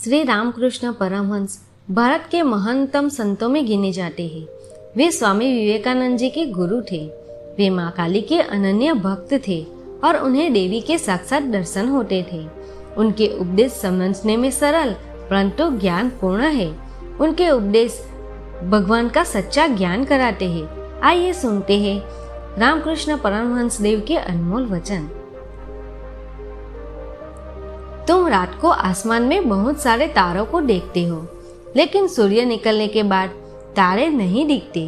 श्री रामकृष्ण परमहंस भारत के महानतम संतों में गिने जाते हैं। वे स्वामी विवेकानंद जी के गुरु थे। वे माँ काली के अनन्य भक्त थे और उन्हें देवी के साक्षात दर्शन होते थे। उनके उपदेश समझने में सरल परंतु ज्ञान पूर्ण है। उनके उपदेश भगवान का सच्चा ज्ञान कराते हैं। आइए सुनते हैं रामकृष्ण परमहंस देव के अनमोल वचन। तुम रात को आसमान में बहुत सारे तारों को देखते हो, लेकिन सूर्य निकलने के बाद तारे नहीं दिखते।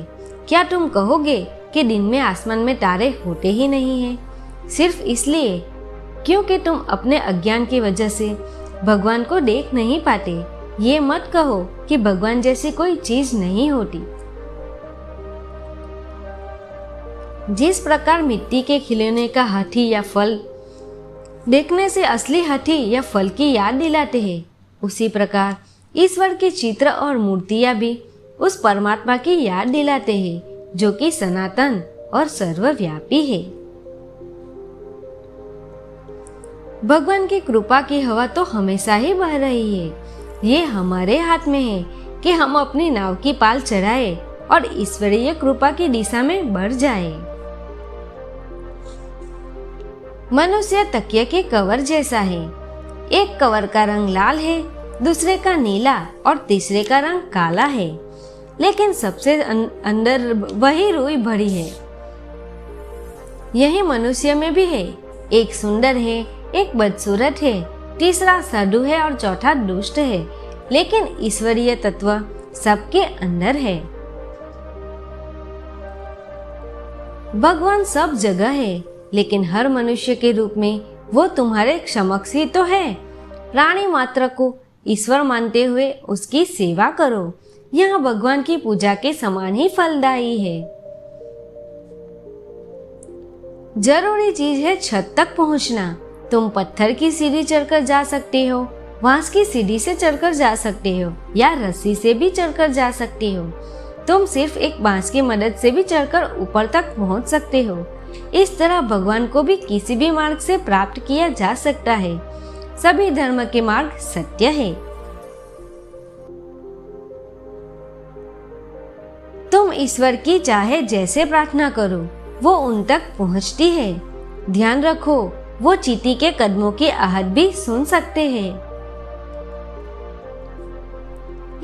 क्या तुम कहोगे कि दिन में आसमान में तारे होते ही नहीं हैं? सिर्फ इसलिए क्योंकि तुम अपने अज्ञान की वजह से भगवान को देख नहीं पाते। ये मत कहो कि भगवान जैसी कोई चीज नहीं होती। जिस प्रकार मिट्टी के खिलौने का हाथी या फल देखने से असली हाथी या फल की याद दिलाते हैं, उसी प्रकार ईश्वर के चित्र और मूर्तियां भी उस परमात्मा की याद दिलाते हैं जो कि सनातन और सर्वव्यापी है। भगवान की कृपा की हवा तो हमेशा ही बह रही है। ये हमारे हाथ में है कि हम अपनी नाव की पाल चढ़ाए और ईश्वरीय कृपा की दिशा में बढ़ जाए। मनुष्य तकिया के कवर जैसा है। एक कवर का रंग लाल है, दूसरे का नीला और तीसरे का रंग काला है, लेकिन सबसे अंदर वही रूई भरी है। यही मनुष्य में भी है। एक सुंदर है, एक बदसूरत है, तीसरा साधु है और चौथा दुष्ट है, लेकिन ईश्वरीय तत्व सबके अंदर है। भगवान सब जगह है, लेकिन हर मनुष्य के रूप में वो तुम्हारे समक्ष ही तो है। प्राणी मात्र को ईश्वर मानते हुए उसकी सेवा करो। यह भगवान की पूजा के समान ही फलदायी है। जरूरी चीज है छत तक पहुंचना। तुम पत्थर की सीढ़ी चढ़कर जा सकते हो, बांस की सीढ़ी से चढ़कर जा सकते हो या रस्सी से भी चढ़कर जा सकते हो। तुम सिर्फ एक बांस की मदद से भी चढ़कर ऊपर तक पहुंच सकते हो। इस तरह भगवान को भी किसी भी मार्ग से प्राप्त किया जा सकता है। सभी धर्म के मार्ग सत्य है। तुम ईश्वर की चाहे जैसे प्रार्थना करो, वो उन तक पहुंचती है। ध्यान रखो, वो चींटी के कदमों की आहट भी सुन सकते हैं।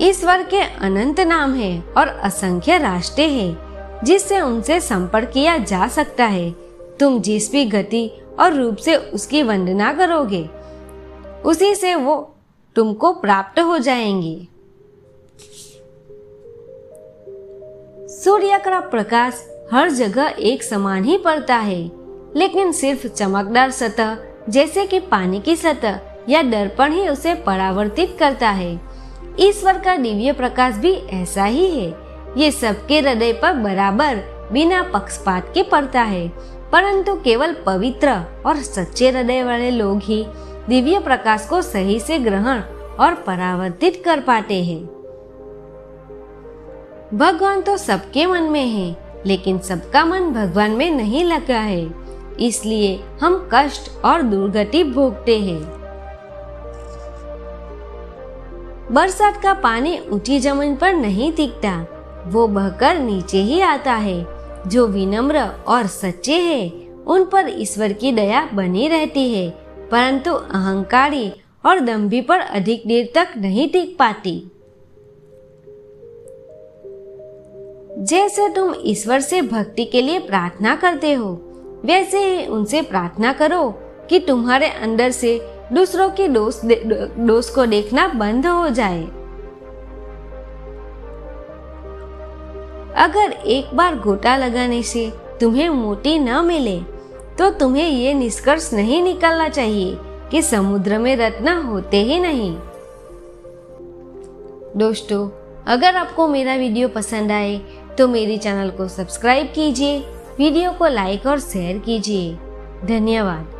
ईश्वर के अनंत नाम है और असंख्य रास्ते हैं जिससे उनसे संपर्क किया जा सकता है। तुम जिस भी गति और रूप से उसकी वंदना करोगे, उसी से वो तुमको प्राप्त हो जाएंगे। सूर्य का प्रकाश हर जगह एक समान ही पड़ता है, लेकिन सिर्फ चमकदार सतह जैसे कि पानी की सतह या दर्पण ही उसे परावर्तित करता है। ईश्वर का दिव्य प्रकाश भी ऐसा ही है। ये सबके हृदय पर बराबर बिना पक्षपात के पड़ता है, परंतु केवल पवित्र और सच्चे हृदय वाले लोग ही दिव्य प्रकाश को सही से ग्रहण और परावर्तित कर पाते हैं। भगवान तो सबके मन में है, लेकिन सबका मन भगवान में नहीं लगा है, इसलिए हम कष्ट और दुर्गति भोगते हैं। बरसात का पानी ऊंची जमीन पर नहीं टिकता, वो बहकर नीचे ही आता है। जो विनम्र और सच्चे हैं, उन पर ईश्वर की दया बनी रहती है, परंतु अहंकारी और दंभी पर अधिक देर तक नहीं टिक पाती। जैसे तुम ईश्वर से भक्ति के लिए प्रार्थना करते हो, वैसे ही उनसे प्रार्थना करो कि तुम्हारे अंदर से दूसरों के दोष को देखना बंद हो जाए। अगर एक बार गोता लगाने से तुम्हें मोती न मिले, तो तुम्हें ये निष्कर्ष नहीं निकालना चाहिए कि समुद्र में रत्न होते ही नहीं। दोस्तों, अगर आपको मेरा वीडियो पसंद आए तो मेरे चैनल को सब्सक्राइब कीजिए, वीडियो को लाइक और शेयर कीजिए। धन्यवाद।